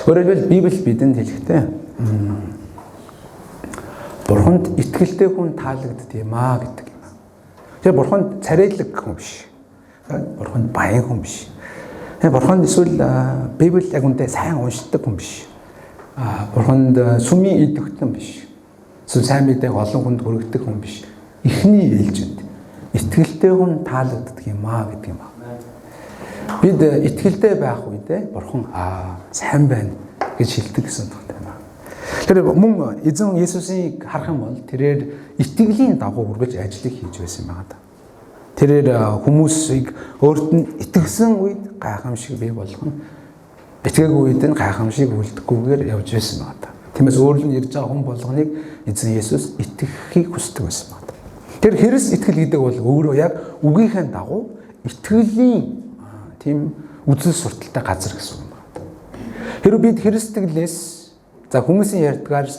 Өөрөөр хэлбэл Библи бидэнд хэлэхдээ Бурханд итгэлтэй хүн таалагддаг юм аа гэдэг юм. Тэгэхээр Бурханд царайлаг хүн биш. Бурханд баян хүн биш. Бурханд эсвэл Библи яг үнэндээ сайн уншдаг хүн биш. Бурханд сүмийн идэвхтэн биш. Эсвэл сайн мэдээг олон хүнд хүргэдэг хүн биш. Эхний ээлжинд итгэлтэй хүн таалагддаг юм аа гэдэг юм. Бид итгэлтэй байх үедээ Бурхан сайн байна гэж хэлдэг гэсэн үг байна. Тэр мөн эзэн Есүсийг харах юм бол тэрээр итгэлийн дагуу үргэлж ажлыг хийж байсан юм байна. Тэрээр хүмүүсийг өөрт нь итгэсэн үед гайхамшиг бий болгоно. Итгээгүй үед нь гайхамшиг үлдэхгүйгээр явж байсан юм байна. Тиймээс өөрөлд нь ирж байгаа хүн болгоныг эзэн Есүс итгэхийг хүсдэг байсан юм байна. Тэр Христ итгэл гэдэг бол өөрөө яг үгийнхээ дагуу итгэлийн тийм үзэл сурталтай газар гэсэн юм байна. Хэрэв бид Христэглээс хүмүүсийн ярьдгаар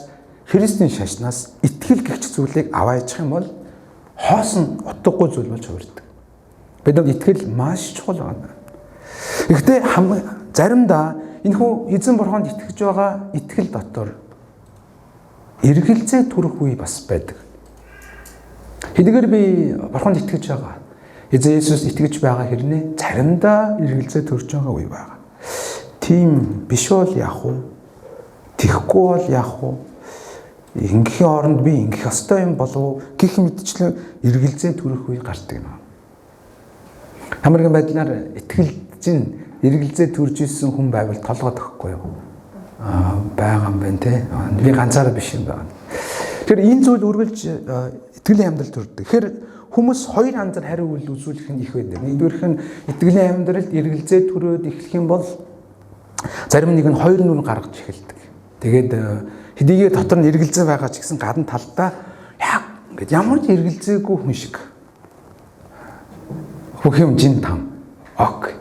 Христийн шашнаас итгэл гэгч зүйлийг аваачих юм бол хоос нь утгагүй зүйл болж хувирдаг. Бидэнд итгэл маш чухал байна. Гэхдээ заримдаа энэхүү эзэн Бурханд итгэж байгаа итгэл дотор эргэлзээ төрөх үе бас байдаг. Хэдийгээр би Бурханд итгэж байгаа, эзэн Есүс итгэж байгаа хэрнээ заримдаа эргэлзээ төрж байгаа үе байна. Тийм биш бол яах вэ? Тэхгүй бол яах вэ? Ингэхийн оронд би ингэх ёстой юм болов гэх мэтчлэн эргэлзээ төрөх үе гардаг юм. Хамарган байдлаар итгэлж эргэлзээ төрж исэн хүн байвал толгойд өгөхгүй юу? Байгаа юм байна те. Би ганцаараа биш юм байна. Тэгэхээр энэ зүйл үргэлж итгэлийн амьдрал төрдөг. Тэгэхээр хүмүүс хоёр янзаар хариу үйл үзүүлэх нь их байдаг. Нэгдүгээрх нь итгэлийн амьдралд эргэлзээ төрөөд эхлэх юм бол зарим нэг нь хоёр нүрэн гаргаж эхэлдэг. Тэгээд хэдийгээр дотор нь эргэлзээ байгаа ч гэсэн гадна талдаа яг ингээд ямар ч эргэлзээгүй хүн шиг бүх юм жин там ок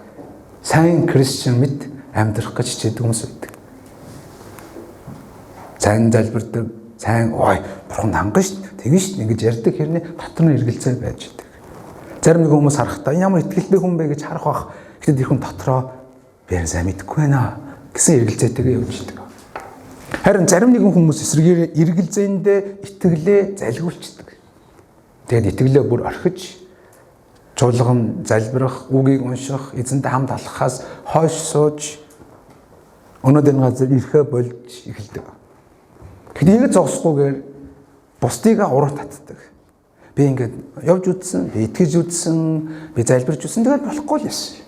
сайн Кристиан мэд амьдрах гэж хичээдэг хүмүүс байдаг. Сайн залбирдаг, сайн ой Бурхан хангана шүү дээ. Тэгэн шүү дээ ингэж ярьдаг хэрнээ дотор нь эргэлзээ байж идэг. Зарим нэг хүмүүс харахтаа ямар итгэлтэй хүн бэ гэж харах бах. Гэхдээ тэр хүн дотроо би сайн мэдэхгүй байна гэсэн эргэлзээтэйгээ явж идэг. Харин зарим нэгэн хүмүүс эсрэгээр эргэлзээндээ итгэлээ залгиулцдаг. Тэгээд итгэлээ бүр орхиж чуулган залбирах, үгийг унших, эзэнтэй хамт алхахаас хойш сууж өнөөдөр энэ газар ирэхэ болж эхэлдэг. Гэхдээ ингэ зогсохгүйгээр бусдыгаа уруу татдаг. Би ингээд явж үзсэн, би итгэж үзсэн, би залбирч үзсэн тэгээд болохгүй л яасан.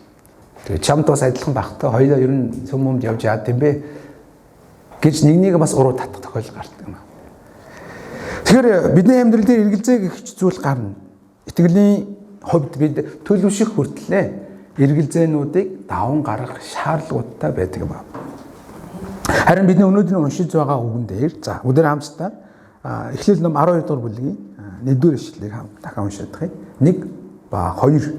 Тэгээд чамд бас адилхан багтаа хоёулаа ер нь сүмөмд явж яад юм бэ? Гэж нэг бас уруу татах тохиолдол гардаг юм. Тэгэхээр бидний амьдрал дээр эргэлзээ гэх зүйл гарна. Итгэлийн хувьд бид төлөвшөх хүртлээр эргэлзээнүүдийг даван гаргах шаардлагатай байдаг юм. Харин бидний өнөөдрийн уншиж байгаа үгэн дээр өдөр хамтдаа Эхлэл ном 12 дугаар бүлгийн 1-р ишлэлийг дахин уншаад байгаа. 1 ба 2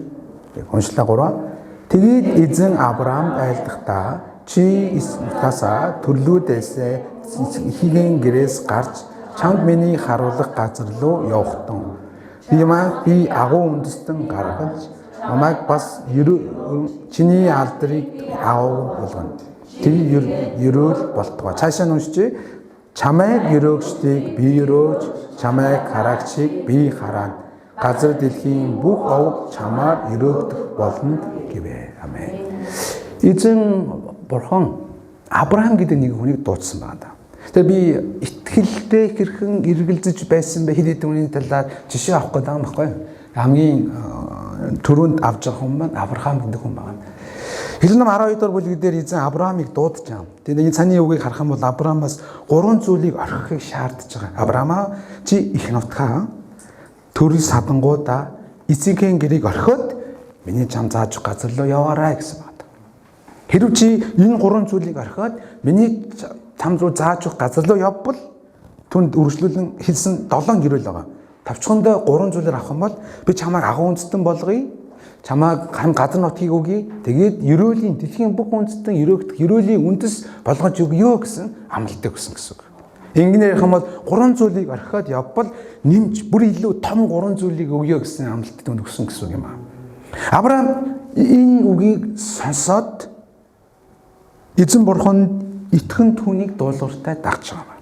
уншлаа 3. Тэгээд эзэн Авраам айлдахдаа чи Исмаасаа төрлүүдээсээ ихийн гэрээс гарч чамд миний харуулах газар руу явахтун. Би агуу үндэстэн гаргаж намайг бас чиний алдрыг аав болгоно. Тэр ерөөл болтугай. Цаашаа уншиж чамайг ерөөгчдийг би ерөөж, чамайг хараагчийг би хараана. Газар дэлхийн бүх овг чамаар ерөөгдөх болно гэвэ. Амен. Эзэн Бурхан Авраам гэдэг нэг хүнийг дуудсан байна. Тэгэхээр би итгэлтэй хэрхэн эргэлзэж байсан бэ хэд хэдэн хүний талаар жишээ авах гэдэг юм баггүй. Хамгийн түрүүнд авч байгаа хүн маань Авраам гэдэг хүн байна. Эхлэл ном 12 дугаар бүлэг дээр эзэн Авраамыг дуудаж байгаа. Тэгээд энэ цааны үгийг харах юм бол Авраамаас 3 зүйлийг орхихыг шаардж байгаа. Авраамаа чи их нутгаа төрөл садангуудаа эцгийн гэрийг орхиод миний чам зааж газар руу яваарай гэсэн байна. Хэрвээ чи энэ 3 зүйлийг орхиод миний чам руу зааж газар руу явбал түнд үргэлжлүүлэн хэлсэн 7 гэрэл байгаа. Тавчхандаа 3 зүйлээр авах юм бол би чамайг агуу үндэстэн болгоё. Чамайг хам газар нутгийг өгье. Тэгээд ерөөлийн дэлхийн бүх үндэстэн ерөөгдөх ерөөлийн үндэс болгож өгье гэсэн амлалтыг өгсөн гэсэн үг. Ингэнээр ярих юм бол 3 зүйлийг орхиод явбал нэмж бүр илүү том 3 зүйлийг өгье гэсэн амлалтыг өгсөн гэсэн үг юм аа. Авраам энэ үгийг сонсоод эзэн Бурхан итгэн түүнийг дуулууртай дагж байгаа.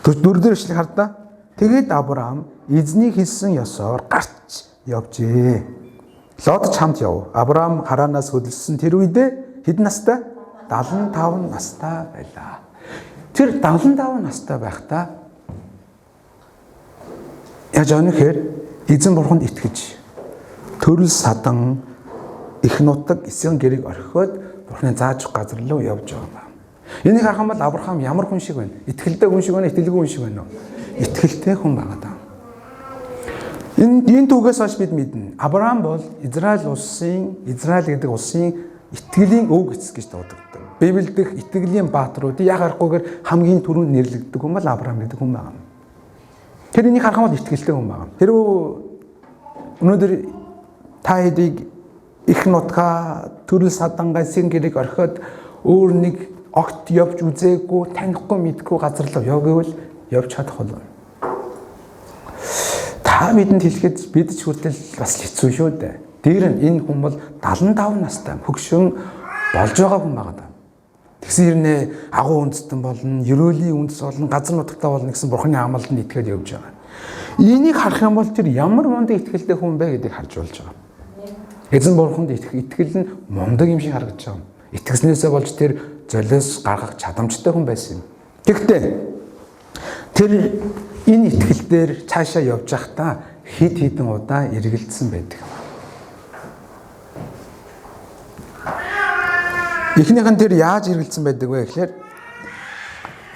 4-р эшлэг хардаа. Тэгээд Авраам эзний хэлсэн ёсоор гарч явжээ. Лот ч хамт яв. Авраам хараанаас хөдөлсөн тэр үедээ хэд настай? 75 настай байлаа. Тэр 75 настай байхдаа яаж өнөхөр эзэн бурханд итгэж төрөл садан их нутаг эсийн гэрийг орхиод бурхны зааж газар руу явж байгаа юм. Энийг харах юм бол Авраам ямар хүн шиг байна? Итгэлтэй хүн шиг байна, итгэлгүй хүн шиг байна уу? Итгэлтэй хүн байгаа даа. Энэ түүгээс хойш бид мэднэ. Авраам бол Израиль гэдэг улсын итгэлийн өв эцэг гэж дуудагдав. Библиэд итгэлийн баатруудыг яг харахгүйгээр хамгийн түрүүнд нэрлэгддэг хүн бол Авраам гэдэг хүн байна. Тэр энийг харах юм бол итгэлтэй хүн байна. Тэр өнөөдөр та хэдийг их нутгаа төрөл садангаа эсийн гэрийг орхиод өөр нэг огт явж үзээгүй, танихгүй мэдгүй газар руу явгүйвэл явж чадах болно. Та бидэнд хэлэхэд бид ч хүртэл бас хэцүү шүү дээ. Дээр нь энэ хүн бол 75 настай хөгшин болж байгаа хүн байгаа. Тэгсэн хэрнээ агуу үндэстэн болно, ерөөлийн үндэс болно, газар нутагтаа болно гэсэн бурхны амлалд итгээд явж байгаа. Энийг харах юм бол тэр ямар мундаг итгэлтэй хүн бэ гэдгийг харж болж байгаа. Эзэн бурханд итгэл нь мундаг юм шиг харагдаж байгаа. Итгэснээсээ болж тэр золиос гаргах чадамжтай хүн байсан юм. Гэхдээ тэр энэ итгэл дээр цаашаа явж байхдаа хэд хэдэн удаа эргэлдсэн байдаг. Эхнийх нь тэр яаж эргэлдсэн байдаг вэ гэхээр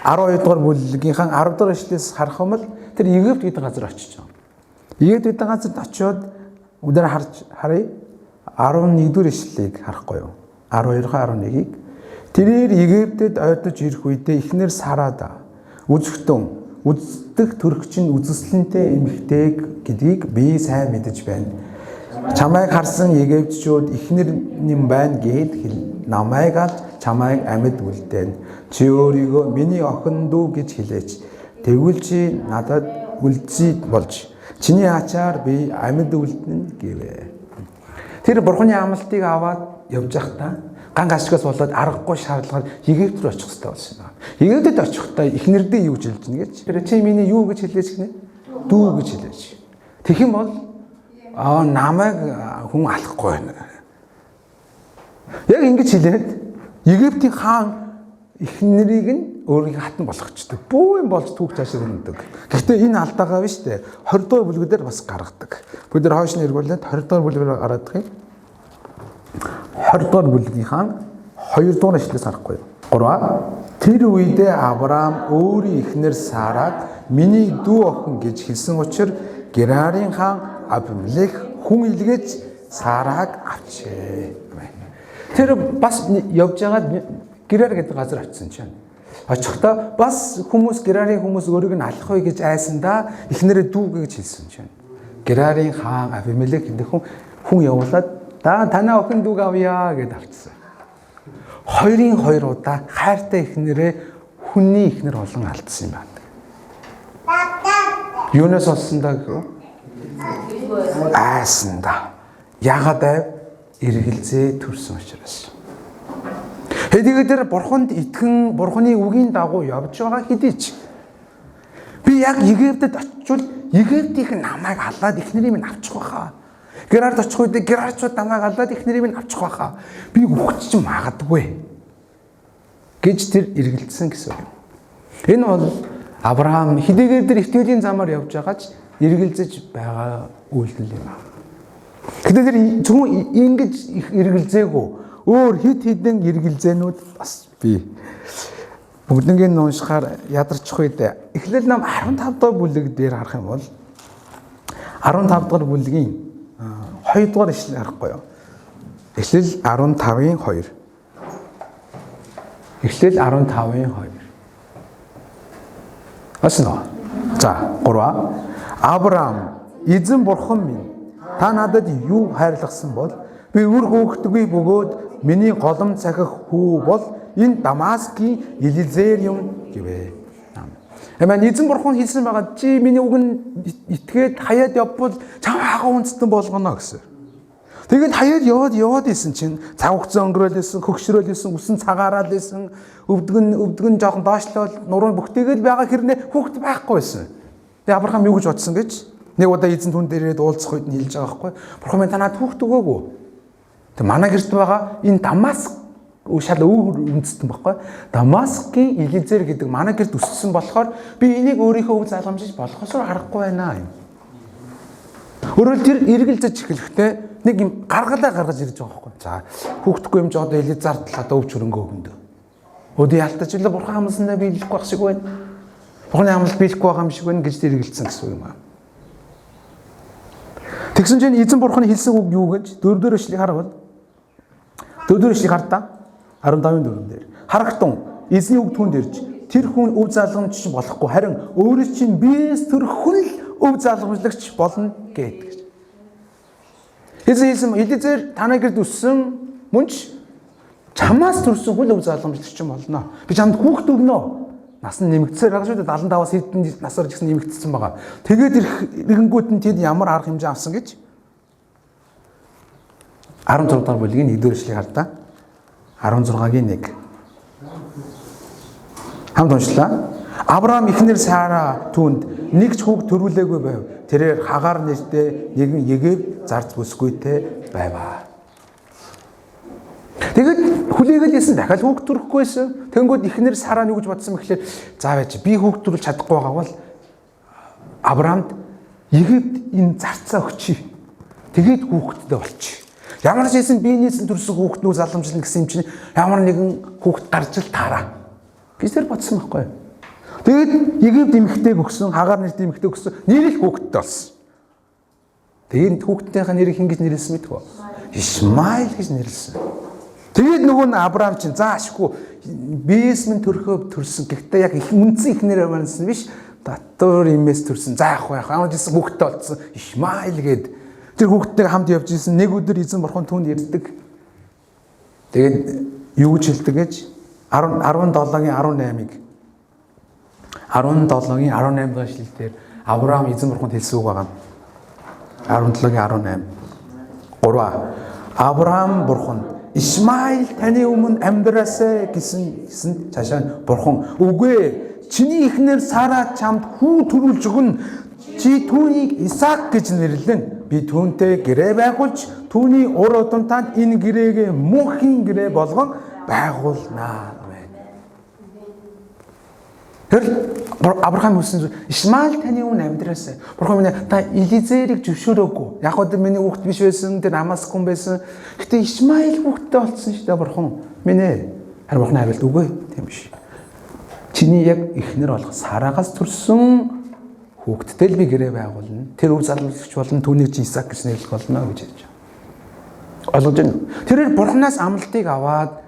12 дугаар бүлгийнхаа 10 дугаар эшлээс харах юм бол тэр Египт гэдэг газар очиж байгаа. Египт гэдэг газарт очиод өдөр харъя 11 дугаар эшлэлийг харахгүй юу? 12-11-ийг тэрээр Египтэд ойдож ирэх үедээ эхнэр Сарада үздэг төрөгчин үзэсгэлэнтэй эмэгтэй гэдгийг би сайн мэдэж байна. Чамайг харсан египтчүүд эхнэр юм байна гэхэд хэл. Намайг алж чамайг амьд үлдээн. Чи өөрийгөө миний охин дүү гэж хэлээч. Тэгвэл чи надад үлдсий болж чиний ачаар би амьд үлдэнэ гэвэ. Тэр бурхны амлалтыг аваад явж байхдаа ганг ашигаас болоод аргагүй шаардлагаар Египт рүү очих хэрэгтэй болсон юм. Египтэд очихдаа эхнэрдээ юу гэж хэлж гэнэ гэж. Тэр чи миний юу гэж хэлээч гэнэ? Дүү гэж хэлээч. Тэгэх юм бол намайг хүн алахгүй байна. Яг ингэж хэлээд Египтийн хаан эхнэрийг нь өөрийн хатан болгочдөг. Бүү юм болж түүх цаашаа өрнөдөг. Гэхдээ энэ алдаагаа биш үү? 20 дугаар бүлгүүдээр бас гаргадаг. Бид нар хойш нь эргүүлээд 20 дугаар бүлгээр гаргадаг юм. 20 дугаар бүлгийнхаа 2 дугаар эшлээс харахгүй. 3. Тэр үедээ Авраам өөрийн эхнэр Сараг миний дүү охин гэж хэлсэн учраас Герарын хаан Абимелех хүн илгээж Сараг авчээ. Тэр бас явж байгаад Герар гэдэг газар очисон чинь. Очихдоо бас Герарын хүмүүс өөрийг нь алах вэ гэж айсандаа эхнэрээ дүү гэж хэлсэн чинь. Герарын хаан Абимелех гэдэг хүн явуулаад танаа охин дүүг авъя гэд авчихсан. Хоёрын хоёр удаа хайртай эхнэрээ хүний эхнэр болон алдсан юм байна. Юунаас олсон даа гэв? Айсандаа. Ягаад байв? Эргэлзээ төрсөн учраас. Хэдийгээр тэр бурханд итгэн бурханы үгийн дагуу явж байгаа хэдий ч би яг Египтэд очивол Египтийн намайг халаад эхнэрийг минь авчих байхаа. Герард очих үед герарчууд намайг халаад эхнэрийг минь авчих байхаа. Би үхчих ч магадгүй гэж тэр эргэлдсэн гэсэн юм. Энэ бол Авраам хэдийгээр тэр итгэлийн замаар явж байгаа ч эргэлзэж байгаа үйлдэл юм аа. Гэтэл тэр зөвхөн ингэж их эргэлзээгүй өөр хэд хэдэн эргэлзээнүүд бас бий. Бүгднийг нь уншихаар ядарчих үед Эхлэл нам 15 дугаар бүлэг дээр харах юм бол 15 дугаар бүлгийн 2 дугаар эшлэл харахгүй юу? Эхлэл 15-ын 2. Эхлэл 15-ын 2. Аснаа. За 3. Авраам эзэн бурхан минь та надад юу хайрлагсан бол би үр хөөгдөггүй бөгөөд миний голом цахих хүү бол энэ Дамаскийн Элизер юм гэвэ. Амин эзэн бурхан хэлсэн байгаа чи миний үгэнд итгээд хаяад явбал чам хаагаа үндэстэн болгоно гэсэн. Тэгээд хаяад яваад исэн чинь цаг хугацаа өнгөрөөл исэн, хөгшрөөл исэн, усан цагаараад исэн, өвдгөн жоохон доошлол, нуруу бүгтэйгээл байгаа хэрнээ хүүхэд байхгүй байсан. Тэгээд Авраам юу гэж бодсон гэж нэг удаа эзэн түн дээр ирээд уулзах үед нь хэлж байгаа байхгүй. Бурхан минь танаад хүүхэд өгөөгүй. Тэгээд манай гэрт байгаа энэ Дамаск шал өөр үндэстэн байхгүй. Дамаскын Элизер гэдэг манай гэрт өссөн болохоор би энийг өөрийнхөө өв залгамжиж болохосоор харахгүй байна юм. Өөрөөр тэр эргэлзэж эхлэхдээ нэг юм гаргаж ирж байгаа байхгүй. За хүүхдгүй юм ч одоо Элизард л одоо өвч хөрөнгө өгөндөө. Өдөө ялтаж илээ бурхан амлсандаа биелэхгүй байх шиг байна. Бурханы амлалт биелэхгүй байгаа юм шиг байна гэж тэр эргэлзсэн гэсэн юм аа. Тэгсэн чинь эзэн бурханы хэлсэн үг юу гэж 4-р эшлэгийг харвал 4-р эшлэгийг хартаа 15-ын 4 дээр харагтун эзний үг түнд ирж тэр хүн өв залгамжч болохгүй харин өөрөө чинь биес төрхөн л өв залгамжлагч болно гэдэг. Эзэн хэлсэн Элизер танай гэрд өссөн мөнч чамаас төрсөн хүл өв залгамжлагч болно. Би чамд хүүхэд өгнө. Нас нь нэмэгдсээр байгаа шүү дээ 75-аас хэдэн насаар ч гэсэн нэмэгдсэн байгаа. Тэгээд ирэнгүүт нь тэд ямар арга хэмжээ авсан гэж 16 дахь бүлгийн 1-р эшлэгийг хардаа 16-гийн 1. Хамт уншлаа. Авраам эхнэр Сара түүнд нэг ч хүүг төрүүлээгүй байв. Тэрээр Хагаар нэртэй нэгэн Египт зарц бүсгүйтэй байваа. Тэгэд хүлээгээл ясан дахиад хүүг төрөхгүйсэн. Тэнгүүд эхнэр Сара нь юу гэж бодсон мэхлээр за байж би хүүг төрүүлж чадахгүй байгаа бол Авраамд Египт энэ зарцаа өгчий. Тэгээд хүүхдтэй болчих. Ямар ч хэсэн биенээс төрсөн хүүхднүү залгамжлна гэсэн юм чинь ямар нэгэн хүүхд гарч л таараа. гэж тэр бодсон байхгүй. Тэгээд Египт эмэгтэйг өгсөн, Хагаар нэртэй эмэгтэйг өгсөн, нэрэл хүүхэдтэй болсон. Тэгээд хүүхдийнхээ нэрийг хин гэж нэрлсэн мэт хөө. Исмаил гэж нэрлсэн. Тэгээд нөгөө нь Авраам чинь заашгүй биес минь төрхөө төрсөн. Гэхдээ яг их үндсэн ихнэрээ мансан биш. Татвар имээс төрсөн. За яах вэ? Ямар ч гэсэн хүүхдтэй болсон. Исмаил гээд тэр хүүхдтэйгээ хамт явж исэн. Нэг өдөр эзэн бурхан түүнд ирдэг. Тэгээд юу гэж хэлдэг гэж 17-гийн 18-ыг 17-гийн 18 дахь эшлэлээр Авраам эзэн бурханд хэлсэн үг байгаа. 17-гийн 18. 3. Авраам бурханд Исмаил таны өмнө амьдраасаа гэсэн цаашаа нь бурхан үгүй чиний эхнэр Сара чамд хүү төрүүлж өгнө. Чи түүнийг Исаак гэж нэрлэн. Би түүнтэй гэрээ байгуулж түүний ур удамтанд энэ гэрээгээ мөнхийн гэрээ болгон байгуулнаа. Тэр Авраам хэлсэн Исмаил таны өмнө амьдраасаа. Бурхан минь та Элизерийг зөвшөөрөөгүй. Яг одоо миний хүүхэд биш байсан, тэр Дамаск хүн байсан. Гэтэ Исмаил хүүхэдтэй болсон шүү дээ бурхан. Минь харин бурханы хариулт үгүй тийм биш. Чиний яг эхнэр болох Сарагаас төрсөн хүүхэдтэй л би гэрээ байгуулна. Тэр өв залуулагч болно, түүнийг чи Исаак гэж нэрлэх болно гэж хэлж байгаа. Ойлгож байна уу? Тэрээр бурханаас амлалтыг аваад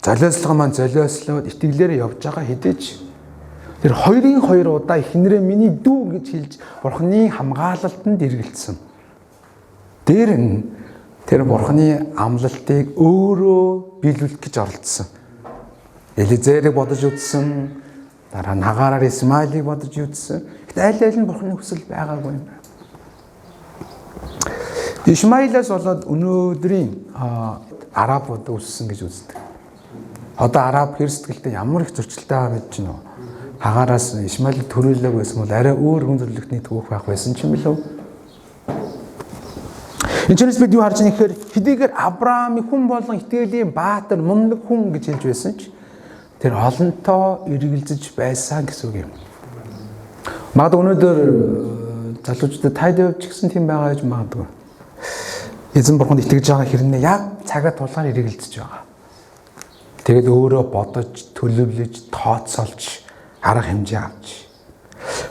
золиослого маань золиослоод итгэлээр явж байгаа хэдэж тэр 2-2 удаа эхнэрээ миний дүү гэж хэлж бурханы хамгаалалтанд эргэлцсэн. Дээр нь тэр бурханы амлалтыг өөрөө биелүүлэх гэж оролдсон. Элизерийг бодож үзсэн, дараа нь Хагаараар Исмаилийг бодож үзсэн. Гэтэл аль нь бурханы хүсэл байгаагүй юм байна. Исмаилаас болоод өнөөдрийн арабууд үссэн гэж үздэг. Одоо араб хэр сэтгэлтэй ямар их зөрчилтэй байгаа мэд чинь нөө. Хагаараас Исмаил төрүүлэг байсан бол арай өөр хүн төрлөختний төвөх байх байсан ч юм билүү. Энэ ч бид юу харж байгаа нэхэр хэдийгээр Авраамын хүн болон итгэлийн баатар мундаг хүн гэж хэлж байсан ч тэр олонтоо эргэлзэж байсан гэсэн үг юм. Магадгүй өнөөдөр залуучуудад тайд явж гисэн тийм байгаа гэж магадгүй. Эзэн бурханд итгэж байгаа хэрнээ яг цагаа тулгаар эргэлзэж байгаа. Тэгээд өөрөө бодож, төлөвлөж, тооцоолж, арга хэмжээ авч.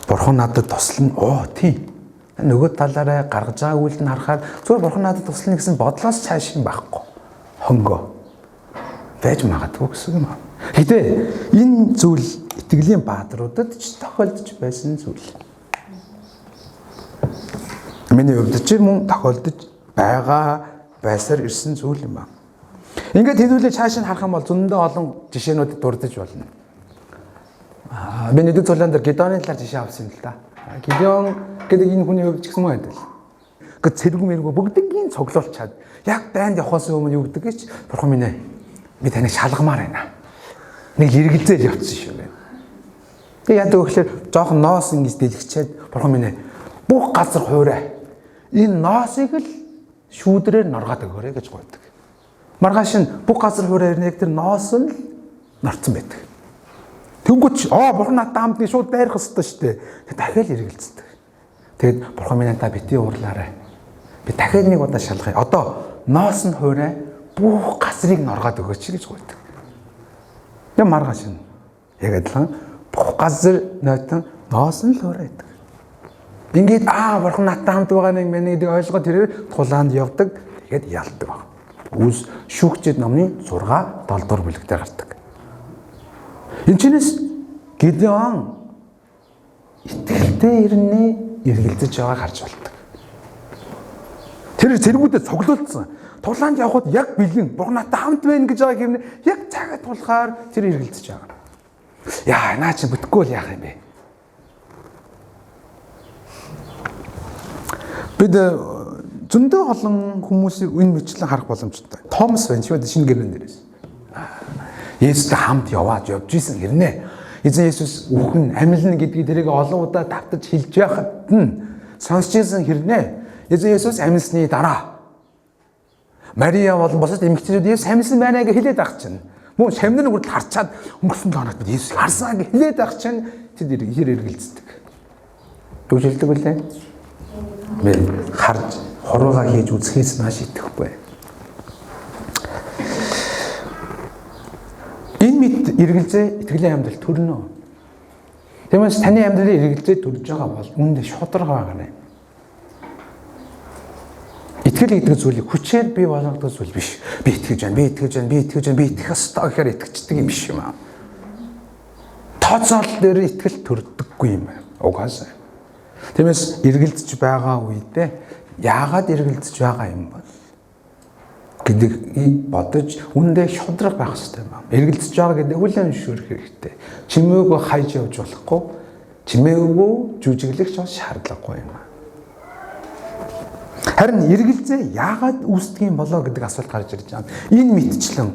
Бурхан надад туслана. Оо тийм. Нөгөө талаараа гаргаж байгаа үйлд нь харахаар зүгээр бурхан надад туслана гэсэн бодлоос цааш юм байхгүй. Хөнгөө. Байж магадгүй гэсэн юм аа. Гэтэ энэ зүйл итгэлийн баадруудад ч тохиолдож байсан зүйл. Миний хувьд ч мөн тохиолдож байгаа байсаар ирсэн зүйл юм аа. Ингээд хэдүүлээ цааш нь харах юм бол зөндөө олон жишээнүүдэд дурдж болно. Би нэгэн цолоон дээр Гидеоны талаар жишээ авсан юм л да. Гидеон гэдэг энэ хүний хувьд ч гэсэн мөн адил. 그 зэрэг мэрэгөө бүгднийг цуглуулчаад яг дайнд явахаас өмнө юу гэдэг гэж бурхан минь ээ би таныг шалгамаар байна. Нэг эргэлзээл явцсан шүү дээ. Тэгээ яадаг вэ гэхээр жоохон ноос ингэж дэлгэчээд бурхан минь ээ бүх газар хуурай. Энэ ноосыг л шүүдрээр норгаад өгөөрэй гэж гуйдаг. Маргааш нь бүх газар хуурай ирнэ тэр ноос нь норцсон байдаг. Тэнгүүч бурхан надад хамт нэг шууд дайрах хэрэгтэй шүү дээ. Тэг дахиад эргэлздэг. Тэгэд бурхан минь та бити уурлаарай. Би дахиад нэг удаа шалгая. Одоо ноос нь хуурай бүх газрыг норгаад өгөөч гэж гуйдаг. Тэг маргааш нь яг адилхан бүх газар нойтон ноос нь л хуурай гэдэг. Ингээд бурхан надад хамт байгаа нэг мэн гэдэг ойлгоод тэрээр тулаанд явдаг. Тэгээд ялдаг баг. Үс шүүгчэд номны 6 7 дугаар бүлэгтэр гардаг. Энэ чинээс Гидеон итгэлтэй ирнэ эргэлзэж байгааг харж болдог. Тэр зэргүүдэд цуглуулсан. Тулаанд явхад яг бэлгэн бурхан надад хамт байна гэж байгаа хэрнээ яг цагаад тулахаар тэр эргэлзэж байгаа. Яа, наа чи бүтэхгүй л яах юм бэ? Бид зөндөө олон хүмүүсийг энэ мэтлэн харах боломжтой. Томас байна шүү дээ шинэ гэрэн дээрээс. Есүстэй хамт явж исэн хэрнээ. Эзэн Есүс үхэн амилна гэдгийг тэрийг олон удаа давтаж хэлж байхад нь сонсч исэн хэрнээ. Эзэн Есүс амилсны дараа Мария болон бусад эмэгтэйчүүд Есүс амилсан байна гэж хэлээд ах чинь. Мөн шамнэр хүртэл харчаад өнгөрсөн доноод бид Есүсийг харсан гэж хэлээд ах чинь тэд эргэлздэг. Юу хэлдэг вүлээ? Би харж хорвоога хийж үзэхээс маш итгэхгүй. Энэ мэд эргэлзээ итгэлийн амьдрал төрнө. Тиймээс таны амьдралын эргэлзээ төрж байгаа бол үүндээ шударга байгаа нэ. Итгэл гэдэг зүйлийг хүчээр бий болгодог зүйл биш. Би итгэж байна, би итгэж байна, би итгэж байна, би итгэх ёстой гэхээр итгэждэг юм биш юм аа. Тооцоол дээр итгэл төрдөггүй юм байна. Угаасаа. Тиймээс эргэлзэж байгаа үедээ яагаад эргэлзэж байгаа юм бол гэдгийг бодож үндэ шудраг байх хэрэгтэй юм. Эргэлзэж байгаа гэдэг хүлээн зөвшөөрөх хэрэгтэй. Чимээгөө хайж явж болохгүй, чимээгөө жүжиглэх ч шаардлагагүй юм. Харин эргэлзээ яагаад үүсдэг юм болоо гэдэг асуулт гарч ирж байгаа. Энэ мэдчлэн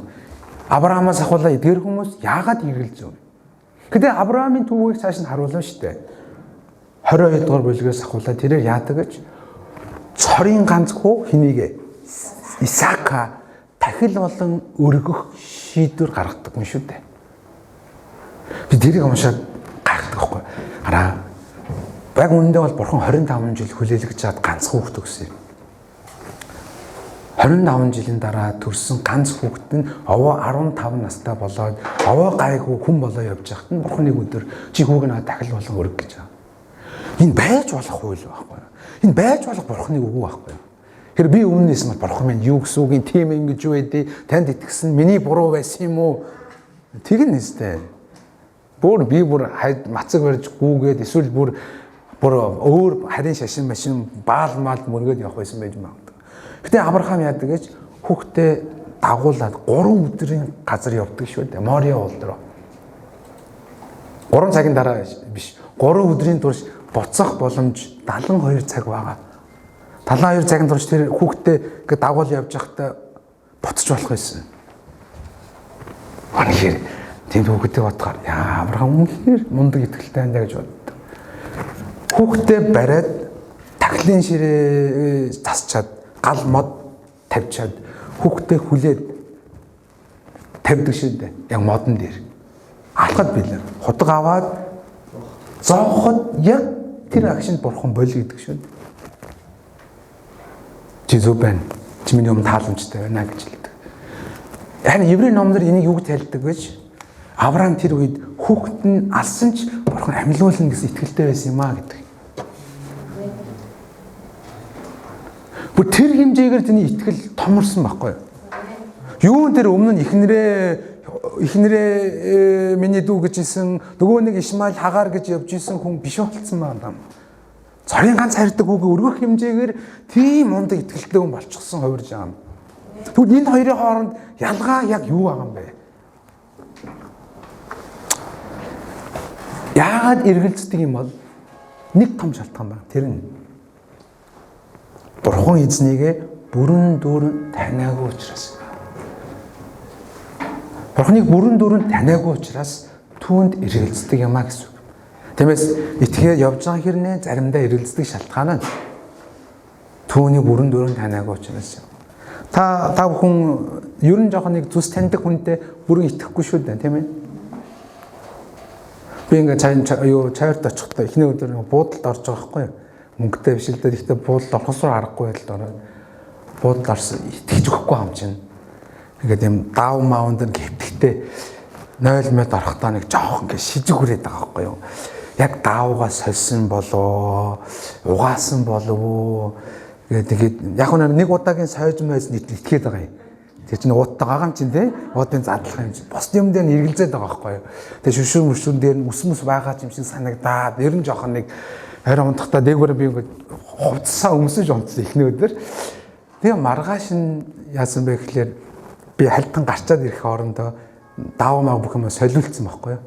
Авраамаас ахуулаа эдгээр хүмүүс яагаад эргэлзэв? Гэтэ Авраамын түүхийг цааш нь харуулна шүү дээ. 22 дугаар бүлгээс ахуулаа тэрээр яадаг гэж цорын ганц хүү хэнийг Исаака тахил болон өргөх шийдвэр гаргадаг юм шүү дээ. Би тэрийг уншаад гайхдаг байхгүй. Хараа. Яг үүндээ бол бурхан 25 жил хүлээлгэж чад ганц хүүхэд өгсөн юм. 25 жилийн дараа төрсэн ганц хүүхэд нь овоо 15 настай болоод овоо гайгүй хүн болоо явж байхад нь бурхан нэг өдөр чи хүүг надад тахил болон өрг гэж байгаа. Энэ байж болох хууль байхгүй. Энэ байж болох бурханы үг байхгүй. Тэр би өмнөөс нь бурхан минь юу гэсэн үг юм тийм ингэж юу байдیں۔ Танд итгэсэн миний буруу байсан юм уу? Тэг нэстэй. Бүр би бүр мацаг барьж гүүгээд эсвэл бүр өөр харин шашин машин баал маал мөргөд явах байсан байж магадгүй. Гэтэ Авраам яадаг гэж хүүхдээ дагуулад 3 өдрийн газар явдаг шүү дээ. Мориа уул дээр. 3 цагийн дараа биш. 3 өдрийн турш буцах боломж 72 цаг байгаа. 72 цагийн турш тэр хүүхдээ ингээд дагуул явж байхдаа буцаж болох байсан. Үнэхээр тийм хүүхдээ бодохоор яа Авраам үнэхээр мундаг итгэлтэй байна гэж боддог. Хүүхдээ бариад тахлын ширээ засчаад гал мод тавьчаад хүүхдээ хүлээд тавьдаг шүү дээ. Яг модон дээр. Алхад билээ. Худаг аваад зоохот яг тэр агшинд бурхан болио гэдэг шүү дээ. Чи зөв байна. Чи миний өмнө тааламжтай байна гэж хэлдэг. Харин Еврей номноор энийг юу гэж тайлбардаг вэ? Авраам тэр үед хүүхэд нь алсан ч бурхан амьлуулна гэсэн итгэлтэй байсан юм а гэдэг. Бүр тэр хэмжээгээр тэний итгэл томорсон байхгүй юу? Юун тэр өмнө нь ихнэрээ миний дүү гэж исэн нөгөө нэг Ишмаил хагаар гэж явж исэн хүн биш болцсон байна. Цорын ганц хайрдаг хүүгээ өргөх хэмжээгээр тийм мундаг итгэлтэй хүн болчихсон хувирж байгаа юм. Тэгвэл энэ хоёрын хооронд ялгаа яг юу байгаа юм бэ? Яагаад эргэлздэг юм бол нэг том шалтгаан байна. Тэр нь Бурхан эзнийг бүрэн дүүрэн таниагүй учраас. Бурханыг бүрэн дүүрэн таниагүй учраас түүнд эргэлздэг юм а гэсэн үг. Тиймээс итгээр явж байгаа хэрнээ заримдаа эргэлздэг шалтгаан нь түүний бүрэн дүүрэн таниагүй учраас. Та бүхэн ер нь жоохон нэг зүс таньдаг хүнтэй бүрэн итгэхгүй шүү дээ, тийм ээ. Би ингээ чаварт очихдоо эхний өдөр буудалд орж байгаа байхгүй юу? Мөнгөтэй биш л дээ. Гэхдээ буудалд орохосоор аргагүй байл дөрөө. Буудалд орсон итгэж өгөхгүй юм чинь. Ингээд юм даав маавнд гэвтгтээ 0 мод орохдоо нэг жоох ингээ шижиг хүрээд байгаа байхгүй юу? Яг даавгаа сольсон болоо, угаасан болов. Тэгээд яг нэг удаагийн сойж мэйс итгээд байгаа юм. Тэр чинь ууттай гагам чинь тий уутын задлах юм чинь бос юм дээр нь эргэлзээд байгаа байхгүй юу. Тэгээ шүшүүн мөшүүн дээр нь үс байгаа юм шиг санагдаад ер нь жоохон нэг харин унтахтаа дээгүүрээ би ингээд хувцсаа өмсөж унтсан эхний өдөр. Тэгээ маргааш нь яасан бэ гэхээр би хальтан гарчаад ирэх орондоо даав маа бүх юм солиулсан байхгүй юу.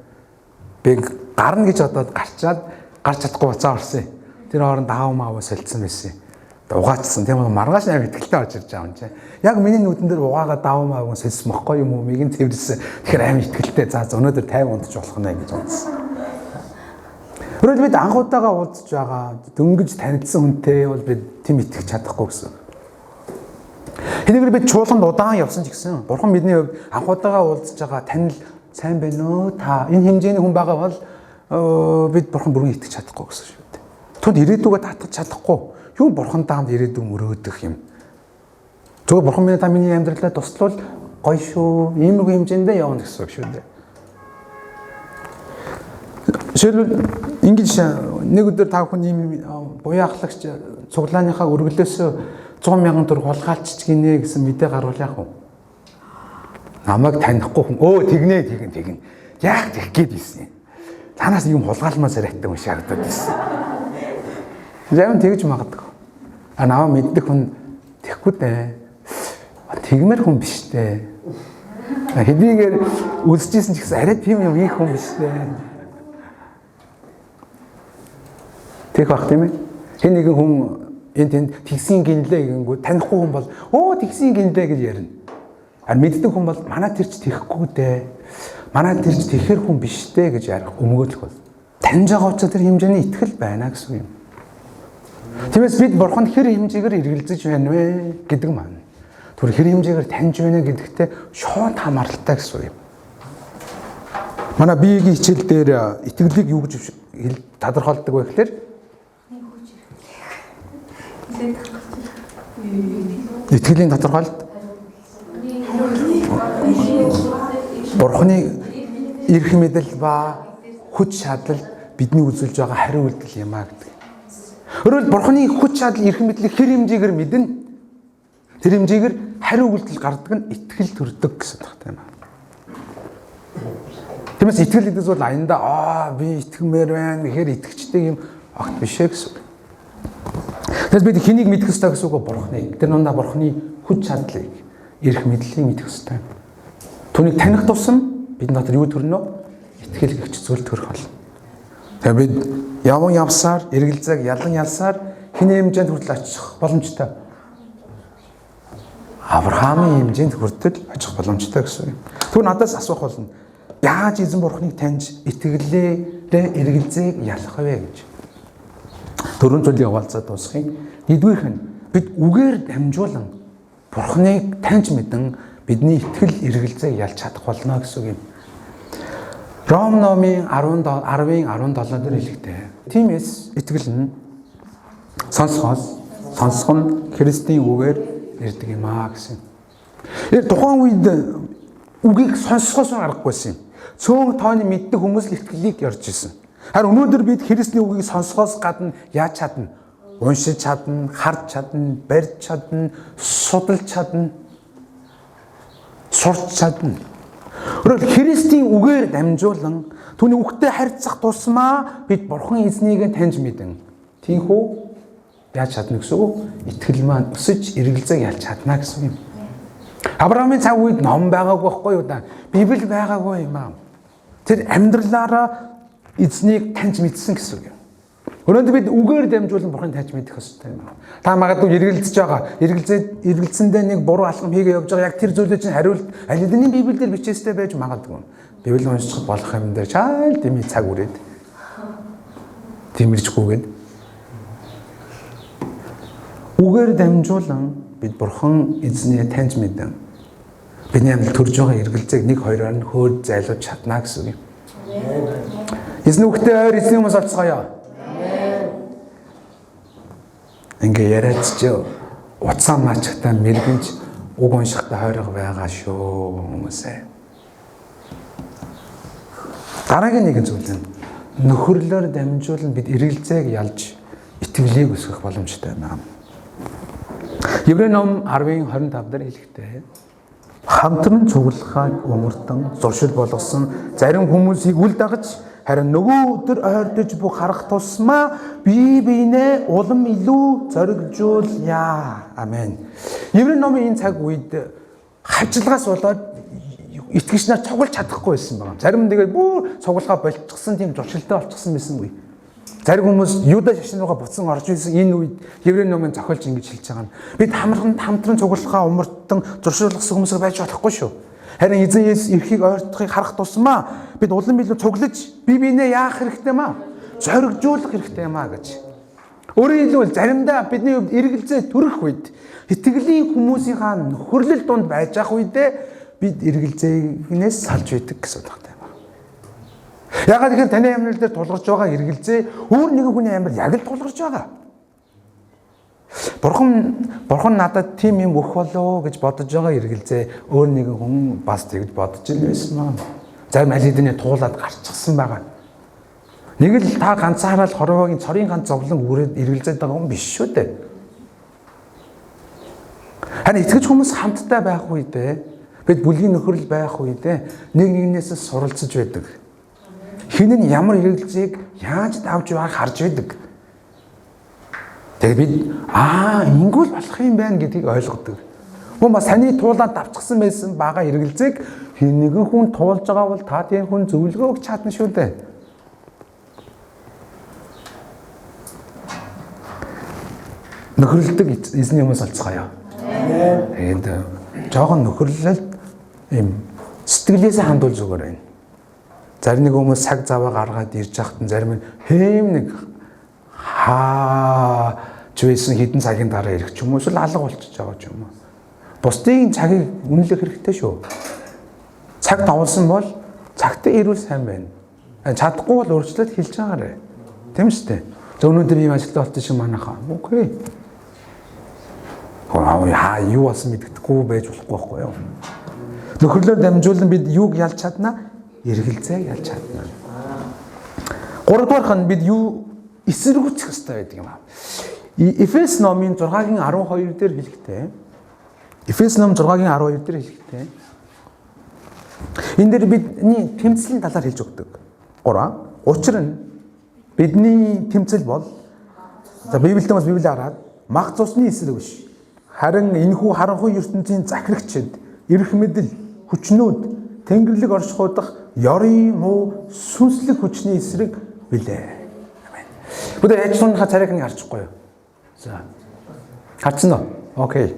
Би гарна гэж бодоод гарч чадахгүй буцаа орсон. Тэр хооронд даав маа солилцсон байсан. Угаацсан тийм үү маргааш амар ихтгэлтэй орж ирж байгаа юм чинь. Яг миний нүдэн дээр угаагаа даав маа солисон бохгүй юм уу мигийн цэвэрсэн. Тэгэхээр амар ихтгэлтэй за өнөөдөр 50 унтж болох нэ гэж бодсон. Өөрөөр бид анхудаага уулзж байгаа дөнгөж танилцсан хүнтэй бол бид тийм итгэж чадахгүй гэсэн. Хэнийг бид чуулганд удаан явсан ч гэсэн бурхан бидний хувьд анхудаага уулзж байгаа танил сайн байна уу та энэ хэмжээний хүн байгаа бол бид бурхан бүрэн итгэж чадахгүй гэсэн шүү дээ. Түнд ирээдүгөө татах чадахгүй. Юу бурхантай хамт ирээдүг мөрөөдөх юм. Зөвхөн бурхан минь та миний амьдралаа туславал гоё шүү. Иймэрхүү хэмжээндээ явна гэсэн үг шүү дээ. Жишээлбэл ингэж нэг өдөр та бүхэн ийм буян ахлагч цуглааныхаа өргөлөөс 100,000 төгрөг хулгайлч гинэ гэсэн мэдээ гарвал яах вэ? Намайг танихгүй хүн тэгнэ. Яг тэгэх гээд ийсэн. Танаас юм хулгайлмаас яриадтай хүн шаардаад ийсэн. Зарим тэгж магадгүй. Намайг мэддэг хүн тэгхгүй дээ. Тэгмэр хүн биш дээ. Хэдийгээр үлсэжсэн ч гэсэн арай тийм юм ийх хүн биш дээ. Тэг бах тийм ээ. Хэн нэгэн хүн энд тэгсийн гинлээ гэнгүү танихгүй хүн бол тэгсийн гинлээ гэж ярина. Мэддэг хүн бол манай тэр ч тэхгүй дээ. Манай тэр ч тэгэхэр хүн биш дээ гэж ярих өмгөөлөх бол. Таньж байгаа учраас тэр хэмжээний итгэл байна гэсэн юм. Тиймээс бид бурханд хэр хэмжээгээр эргэлзэж байна вэ гэдэг маань. Тэр хэр хэмжээгээр таньж байна гэдэгтээ шууд хамааралтай гэсэн юм. Манай биеийн хичээл дээр итгэлийг юу гэж тодорхойлдог вэ гэхээр итгэлийн тодорхойлолт бурханы эрх мэдэл ба хүч чадал бидний үзүүлж байгаа хариу үйлдэл юм а гэдэг. Өөрөөр бурханы хүч чадал эрх мэдлийг хэр хэмжээгээр мэднэ тэр хэмжээгээр хариу үйлдэл гардаг нь итгэл төрдөг гэсэн утгатай юм а. Тиймээс итгэл гэдэгс бол аяндаа би итгэмээр байна гэхээр итгэжтэй юм огт биш ээ гэсэн. Тэгээс бид хэнийг мэдэх ёстой гэсэн үг бурхныг. Тэр нундаа бурхны хүч чадлыг эрх мэдлийг мэдэх ёстой. Түүнийг таних тусам бид дотор юу төрнө? Итгэл гэгч зүйл төрөх болно. Тэгээ бид явсаар, эргэлзээг ялан ялсаар хинэ хэмжээнд хүртэл очих боломжтой. Авраамын хэмжээнд хүртэл очих боломжтой гэсэн юм. Түр надаас асуух болно. Яаж эзэн бурхныг таньж итгэлээрээ эргэлзээг ялах вэ гэж. Дөрвөн зүйлийг хаваалцаад дуусгая. Нэгдүгээрх нь бид үгээр дамжуулан бурхныг таньж мэдэн бидний итгэл эргэлзээг ялж чадах болно гэсэн үг юм. Ром номын 10-ын 17 дээр хэлэхдээ тиймээс итгэл нь сонсох нь Христийн үгээр ирдэг юм аа гэсэн. Тухайн үед үгийг сонсохоос аргагүйсэн юм. Цөөн тооны мэддэг хүмүүс л итгэлийг ярьж ирсэн. Харин өнөөдөр бид Христийн үгийг сонсохоос гадна яаж чадна? Уншиж чадна, харж чадна, барьж чадна, судалж чадна, сурч чадна. Өөрөөр Христийн үгээр дамжуулан түүний үгтэй харьцах тусмаа бид бурхан эзнийг таньж мэдэн. Тийхүү яаж чадна гэсэн үг? Итгэл маань өсөж эргэлзээг ялж чадна гэсэн юм. Авраамын цаг үед ном байгаагүй байхгүй юу да? Библи байгаагүй юм аа. Тэр амьдралаараа эзнийг таньж мэдсэн гэсэн үг юм. Өнөөдөр бид үгээр дамжуулан Бурханд хайж мэдэх ёстой юм. Та магадгүй эргэлзэж байгаа. Эргэлзэндээ нэг буруу алхам хийгээ явж байгаа. Яг тэр зүйлээ чинь хариулт аль хэдийн Библиэлд бичээстэй байж магадгүй. Библи унших болох юм дээр чайл дими цаг үрээд. Тэмэрчгүйгээд. Үгээр дамжуулан бид Бурхан эзний таньж мэдэн. Бидний амьд төрж байгаа эргэлзээг нэг хоёроор нь хөөд зайлуулж чадна гэсэн үг юм. Эзэн үгтэй ойр эзний хүмүүс олцгоё. Ингээ яриадч уцаа маачтай мэрэгэнч уг уншихтай хойрог байгаа шүү хүмүүсээ. Дараагийн нэгэн зүйл нь нөхөрлөөр дамжуулан бид эргэлзээг ялж итгэлийг өсгөх боломжтой байна. Еврей ном 10:25 дээр хэлэхдээ хамтран цуглахыг умартан зуршил болгосон зарим хүмүүсийг үл дагаж харин нөгөө өдөр ойртож бүх харах тусмаа бие биенээ улам илүү зоригжуулъя. Амен. Еврей номын энэ цаг үед хавчлагаас болоод итгэгч нар цуглаж чадахгүй байсан байна. Зарим тэгээд бүр цуглахаа болчихсон тийм зуршилтай болчихсон байсангүй. Зарим хүмүүс Юда шашин руугаа буцан орж ирсэн энэ үед Еврей номын зохиолч ингэж хэлж байгаа нь бид хамтран цуглахаа умартан зуршуулсан хүмүүсээ байж болохгүй шүү. Харин эзэн Есүс ирэхийг ойртохыг харах тусмаа бид улам илүү цуглаж бие биенээ яах хэрэгтэй маа? Зоригжуулах хэрэгтэй маа гэж. Өөрөөр хэлбэл заримдаа бидний хувьд эргэлзээ төрөх үед итгэлийн хүмүүсийнхаа нөхөрлөл донд байж ах үедээ бид эргэлзээгнээс салж байдаг гэсэн утгатай байна. Ягаад гэвэл таны амьдрал дээр тулгарч байгаа эргэлзээ өөр нэгэн хүний амьдрал яг л тулгарч байгаа. Бурхан надад тийм юм өгөх болоо гэж бодож байгаа эргэлзээ өөр нэгэн хүн бас тэгж бодож ил байсан маа. Зарим аль хэдийн туулаад гарчихсан байгаа. Нэг л та ганцаараа л хорвоогийн цорын ганц зовлон үрээд эргэлзээд байгаа хүн биш шүү дээ. Харин итгэж хүмүүс хамтдаа байх үедээ бид бүлгийн нөхөрлөл байх үедээ нэг нэгнээс суралцж байдаг. Хэн нь ямар эргэлзээг яаж давж байгааг харж байдаг. Тэгээд бид ингэвэл болох юм байна гэдгийг ойлгодог. Хүн бас таны туулаад давчихсан байсан бага эргэлзээг хэн нэгэн хүн туулж байгаа бол та тийм хүн зөвлөгөө өгч чадна шүү дээ. Нөхөрлөдөг эзний хүмүүс олцгоё. Тэгээд жоохон нөхөрлөлд юм сэтгэлээсээ хандуул зүгээр байна. Зарим нэг хүмүүс цаг заваа гаргаад ирж байхад зарим нь хэм нэг чвэсэн хэдэн цагийн дараа ирэх ч юм уу эсвэл алга болчихж байгаа ч юм уу. Бусдын цагийг үнэлэх хэрэгтэй шүү. Цаг давуулсан бол цагтаа ирүүл сайн байна. Чадахгүй бол өөрчлөлт хэлж байгаарэ. Тийм шүү дээ. За өнөөдөр ийм ажилтаа болчих шиг манайхаа. Окей. Юу болсон мэддэхгүй байж болохгүй байхгүй юу? Нөхөрлөөр дамжуулан бид юуг ялж чадна? Эргэлзээг ялж чадна. Гуравдугаарх нь бид юу эсэргүүцэх хэрэгтэй байдаг юм аа. Эфес номын 6-гийн 12 дээр хэлэхдээ Эфес ном 6-гийн 12 дээр хэлэхдээ энэ дээр бидний тэмцлийн талаар хэлж өгдөг. 3. Учир нь бидний тэмцэл бол за Библиэд бас Библийг хараад мах цусны эсрэг биш. Харин энэхүү харанхуй ертөнцийн захирагчид, эрх мэдэл, хүчнүүд, тэнгэрлэг оршихуйдах ёрын муу сүнслэг хүчний эсрэг билээ. Бүгд яаж сунхаа царайг нь харчихгүй юу? За. Харцсан уу? Окей.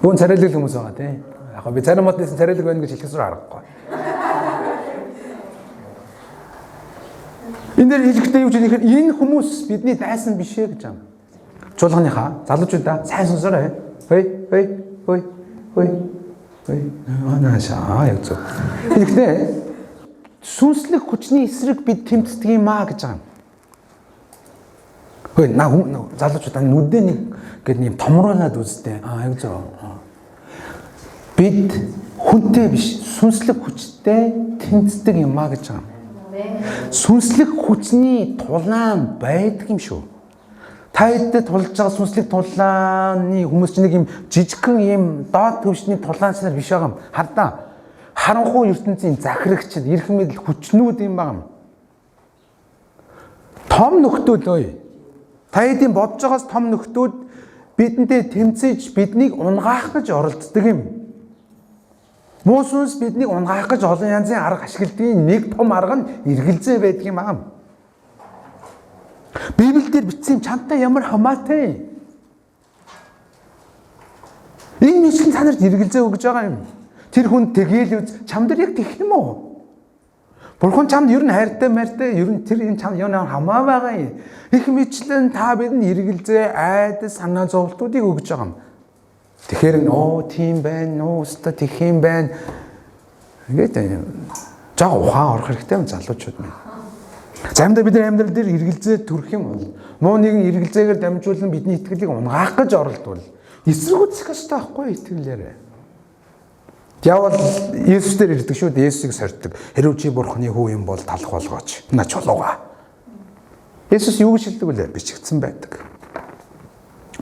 Бүгд царайлаг хүмүүс байгаа тийм. Яг би зарим моднээс царайлаг байна гэж хэлэхсээр харахгүй. Энэ дээр хэлэхдээ юу ч нэхэр энэ хүмүүс бидний дайсан биш ээ гэж байна. Чуулганыхаа залуучуудаа сайн сонсоорой. Хөөе. Анаашаа яг зөв. Тэгэхдээ сүнслэг хүчний эсрэг бид тэмцдэг юм аа гэж байгаа. Хөөе залуучуудаа нүдээ нэг гэдэг юм томруулаад үзтээ. Яг зөв. Бид хүнтэй биш сүнслэг хүчтэй тэмцдэг юм аа гэж байгаа. Сүнслэг хүчний тулаан байдаг юм шүү. Та хэдтэй тулж байгаа сүнслэг тулааны хүмүүс чинь нэг юм жижигхэн юм доод төвшний тулаанчнаар биш байгаа юм. Хардаа харанхуй ертөнцийн захирагчид, эрх мэдэл хүчнүүд юм байгаа юм. Том нөхдүүд ơi. Та хэдийн бодож байгаас том нөхдүүд бидэнтэй тэмцэж биднийг унгаах гэж оролддог юм. Муу сүнс биднийг унгаах гэж олон янзын арга ашигладгийн нэг том арга нь эргэлзээ байдаг юм аа. Библиэлд бичсэн чамтай ямар хамаатай. Энэ мэдлэг танарт эргэлзээ өгж байгаа юм. Тэр хүн тэгээл чам дээр яг тэгэх юм уу? Бурхан чамд ер нь хайртай, ер нь тэр энэ чамд ямар хамаа байгаа юм. Их мэдлэн та бидэнд эргэлзээ, айдас, санаа зовлтуудыг өгж байгаа юм. Тэгэхээр тийм байна, өстө тэгэх юм байна. Ингээд жаа ухаан орох хэрэгтэй юм залуучууд минь. Заримдаа бидний амьдрал дээр эргэлзээ төрөх юм бол муу нэгэн эргэлзээгээр дамжуулан бидний итгэлийг унгаах гэж оролдвол эсэргүүцэх хэрэгтэй байхгүй итгэлээрээ. Диавол Есүс дээр ирдэг шүү дээ. Есүсийг сорьдог. Хэрвээ чи Бурханы хүү юм бол талах болгооч. На чулууга. Есүс юу гэж хэлдэг вэ? Бичигдсэн байдаг.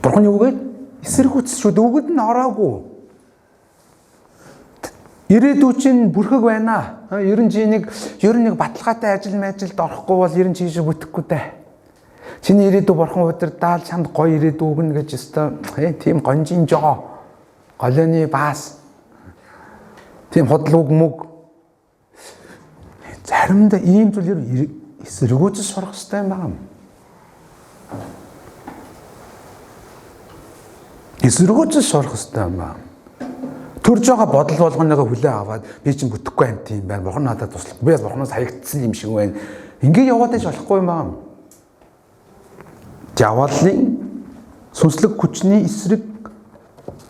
Бурханы үгээд эсэргүүцэх шүү дээ. Үгэд нь ороогүй. Ирээдүй чинь бүрхэг байна. Ер нь нэг баталгаатай ажилд орохгүй бол ер нь чи шиг бүтэхгүй дээ. Чиний ирээдүй Бурхан удирдаал чамд гоё ирээдүй өгнө гэж өстой тийм гонжин жоо. Голооны баас. Тийм хотлог мөг. Заримдаа ийм зүйлээр эсэргүүцэж сурах хэрэгтэй юм байна. Эсэргүүцэж сурах хэрэгтэй юм байна. Төрж байгаа бодол болгоныгоо хүлээн аваад би чинь бүтэхгүй юм тийм байна. Бурхан надад туслах. Би Бурханаас хаягдсан юм шиг байна. Ингээ яваад иж болохгүй юм байна. Диаволын сүнслэг хүчний эсрэг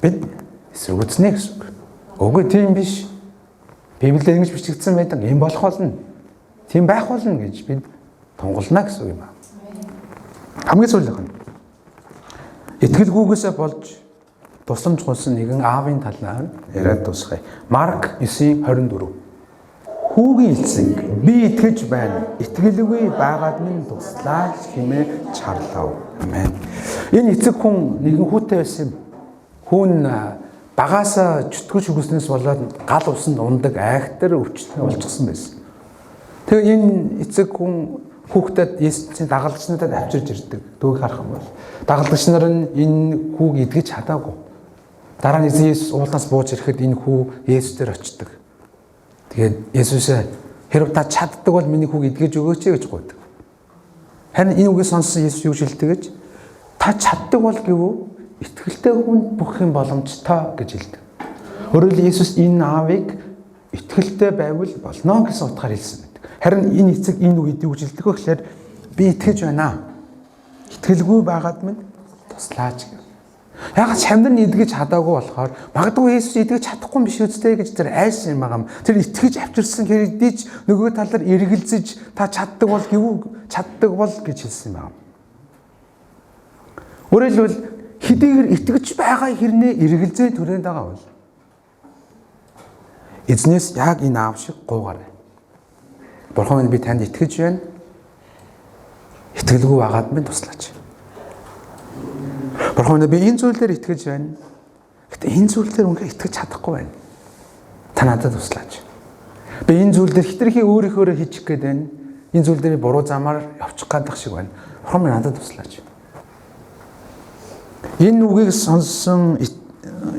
бид эсэргүүцнэ гэсэн үг. Үгүй тийм биш. Библиэд ингэж бичигдсэн байдаг. Ийм болох болно. Тийм байх болно гэж бид тунгална гэсэн үг юм байна. Хамгийн сүүлийнх нь итгэлгүйгээсээ болж тусламж гуйсан нэгэн аавын талаар яриад дуусгая. Марк 9:24. Хүүгийн эцэг би итгэж байна. Итгэлгүй байгаад минь туслаач хэмээн чарлав. Амен. Энэ эцэг хүн нэгэн хүүтэй байсан юм. Хүн багаасаа чөтгөж өгснөөс болоод гал усанд ундаг айхтар өвчтөй болчихсон байсан. Тэгээ энэ эцэг хүн хүүхдэд Есүсийн дагалдагчнуудад авчирж ирдэг. Дүүг харах юм бол дагалдагч нар нь энэ хүүг эдгэж чадаагүй. Дараа нь Есүс уулнаас бууж ирэхэд энэ хүү Есүс дээр очдог. Тэгээд Есүс хэрв та чаддаг бол миний хүүг эдгэж өгөөч гэж гуйдаг. Харин энэ үгийг сонссон Есүс юу хэлдэг гэж? Та чаддаг бол гэвүү итгэлтэй хүн бүх юм боломжтой гэж хэлдэг. Өөрөөр хэлбэл Есүс энэ аавыг итгэлтэй байвал болно гэсэн утгаар хэлсэн байдаг. Харин энэ эцэг энэ үед юу гэж хэлдэг вэ гэхээр би итгэж байна. Итгэлгүй байгаад минь туслаач гэв. Яг чамд нь эдгэж чадаагүй болохоор магадгүй Есүс эдгэж чадахгүй биш үстэй гэж тэр айсан юм байгаа юм. Тэр итгэж авчирсан хэрэгдийч нөгөө талаар эргэлзэж та чаддаг бол гэвүү чаддаг бол гэж хэлсэн юм байна. Өөрөөр хэлбэл хэдийгээр итгэж байгаа хэрнээ эргэлзээ түрээнд байгаа бол эзнээс яг энэ аав шиг гуугаарай. Бурхан минь би танд итгэж байна. Итгэлгүй байгаад минь туслаач. Бурхан минь би энэ зүйлээр итгэж байна. Гэтэ энэ зүйлээр үнэхээр итгэж чадахгүй байна. Та надад туслаач. Би энэ зүйлээр хитрхи өөрийнхөө хийчих гээд байна. Энэ зүйлээр буруу замаар явчих гадах шиг байна. Бурхан минь надад туслаач. Энэ үгийг сонссон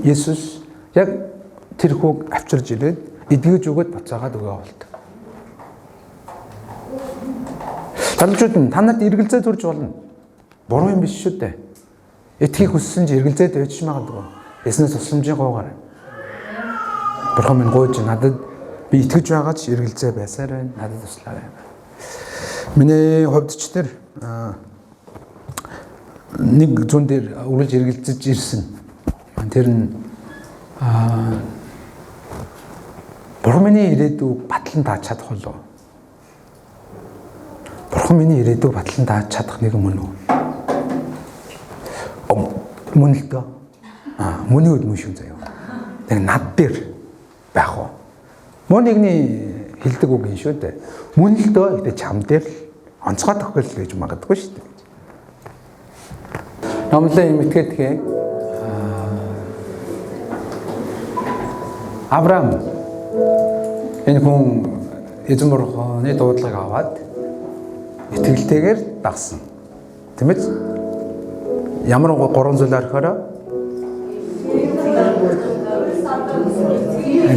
Есүс яг тэр хүүг авчирж ирээд эдгэж өгöd буцаагаад өгөө болдог. Залуучууд нь та нарт эргэлзээ төрж болно. Буруу юм биш шүү дээ. Итгэхийг хүссэн ч эргэлзээд байж магадгүй. Яснаас тусламжийн гоогаар. Бурхан минь гойж надад би итгэж байгаа ч эргэлзээ байсаар байна. Надад туслаарай. Миний хувьд ч тэр нэг зүүн дээр үргэлж эргэлзэж ирсэн. Тэр нь Бурхан миний ирээдүйг батлан дааж чадах болов. Бурхан миний ирээдүйг батлан дааж чадах нэг мөн үү? Мөн л дөө. Мөний үед мөн шүү заяа. Тэр над дээр байх уу? Мөн нэгний хэлдэг үг юм шүү дээ. Мөн л дөө гэдэг чам дээр онцгой тохиол гэж магадгүй шүү дээ. Номлон юм итгэдэг. Авраам энэ хүн эзэн Бурханы дуудлагыг аваад итгэлтэйгээр дагсан. Тийм ээ? Ямар гурван зүйл орохороо?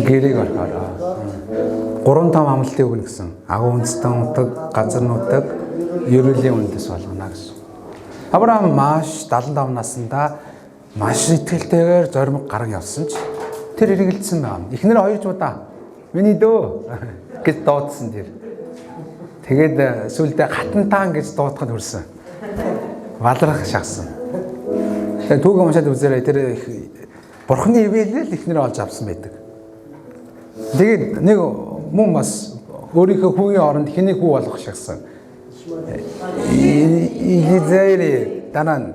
Гэрийг орохороо. 3-5 амлалтыг өгнө гэсэн. Агуу үндэстэн утаг, газар нутаг, ерөөлийн үндэс болгоно гэсэн. Авраам маш 75 наснда маш итгэлтэйгээр зоримог гаран явсан ч тэр эргэлдсэн байна. Эхнэр хоёр ч удаа миний дөө гэж дуудсан тэр. Тэгээд сүулдэ хатантаан гэж дуудахад хүрсэн. Валрах шахсан. Тэгээд түүг уншаад үзээрэй тэр бурхны ивэлэл эхнэр олж авсан байдаг. Тэгээд нэг мөн бас өөрийнхөө хүүгийн оронд хэнийг хүү болгох шахсан. Израиль дараа нь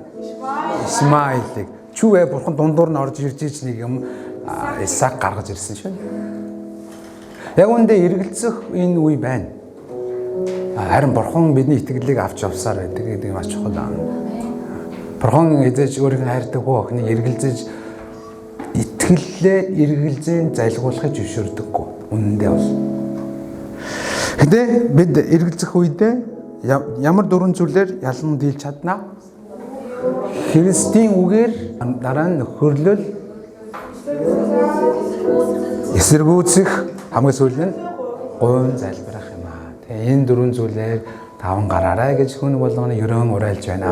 Исмаилыг чүвэ бурхан дундуур нь орж ирж ич нэг юм Исаак гаргаж ирсэн шүү. Яг үүндээ эргэлзэх энэ үе байна. Харин бурхан бидний итгэлийг авч явсаар байдаг гэдэг маш чухал байна. Бурхан эзэж өөрийг хайрдаг хөө охиныг эргэлзэж итгэлээ эргэлзэн залгуулахыг зөвшөөрдөггүй. Үнэндээ бол. Гэтэ бид эргэлзэх үедээ ямар дөрвөн зүйлээр ялан дийлж чаднаа? Христийн үгээр дараа нь нөхөрлөл эсэргүүцэх хамгийн сүүл нь гуйн залбирах юм аа. Тэгээ энэ дөрвөн зүйлээр таван гараарай гэж хүн болгоны ерөн урайлж байна.